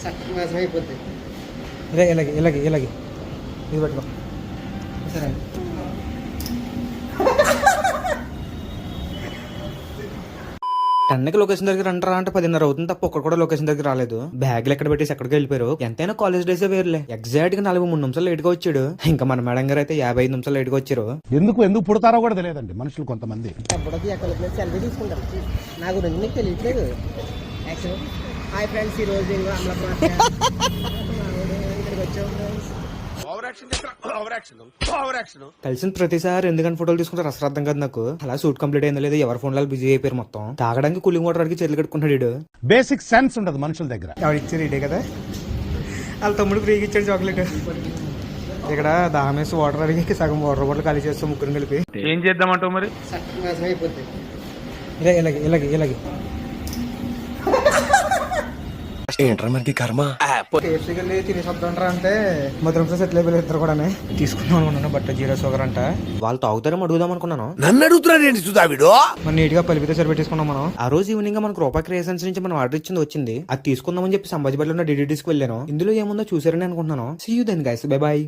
నాశనం అయిపోద్ది. ఇలాగే ఇలాగే ఇలాగే ఇది పట్టుకో. సరే టెన్కి లొకేషన్ దగ్గర అంటారా అంటే 10:30 అవుతుంది తప్ప ఒక్కడు కూడా లొకేషన్ దగ్గర రాలేదు. బ్యాగ్లు ఎక్కడ పెట్టేసి ఎక్కడికి వెళ్ళిపోయారు. ఎంతైనా కాలేజ్ డేసే వేరులే. ఎగ్జాక్ట్ గా 43 నిమిషాలు లేట్ గా వచ్చాడు. ఇంకా మన మేడం గారు అయితే 55 నిమిషాలు లేట్ గా వచ్చారు. ఎందుకు పుడతారో కూడా తెలియదండి మనుషులు కొంతమంది. అప్పటికి ఎక్కడ సెల్ఫీ తీసుకుంటారు. నా గురించి నీకు తెలియట్లేదు. హాయ్ ఫ్రెండ్స్, ఈ రోజు ఇక్కడికి వచ్చాము. కలిసిన ప్రతిసారి ఎందుకని ఫోటోలు తీసుకుంటారు అసలు అర్థం కాదు నాకు. అలా షూట్ కంప్లీట్ అయిందో లేదు ఎవరి ఫోన్లలో బిజీ అయిపోయారు మొత్తం. తాగడానికి కూలింగ్ వాటర్ అడిగి చేతులు కట్టుకుంటాడు. బేసిక్ సెన్స్ ఉండదు మనుషుల దగ్గర. ఎవరు ఇచ్చారు ఇడే కదా, వాళ్ళ తమ్ముడు ఫ్రీగా ఇచ్చాడు చాక్లెట్. ఇక్కడ దామేసి వాటర్ అడిగి సగం వాటర్ బాటిల్ ఖాళీ చేస్తాం ముగ్గురు కలిపి. ఏం చేద్దామంటావు మరి? నాశనం అయిపోద్ది. ఇలాగే ఇలాగే ఇలాగే తినేసొద్దంటారా అంటే మధురంతో సెటిల్ అయిపోయి ఇద్దరు కూడా తీసుకుందాం అనుకున్నాను. బట్ 0 షుగర్ అంట. వాళ్ళు తాగుతారేమో అడుగుదాం అనుకున్నాను. నన్ను అడుగుతున్నాడు. మనం నీట్ గా పలిపితే సరిపెట్టేసుకున్నాం మనం. ఆ రోజు ఈవినింగ్ మనకు రూపా క్రియేషన్స్ నుంచి మనం ఆర్డర్ ఇచ్చింది వచ్చింది. అది తీసుకుందామని చెప్పి సంభాజీపేటలో ఉన్న డిడిటీస్కి వెళ్ళాను. ఇందులో ఏముందో చూసారని అనుకుంటున్నాను. See you then guys, bye by.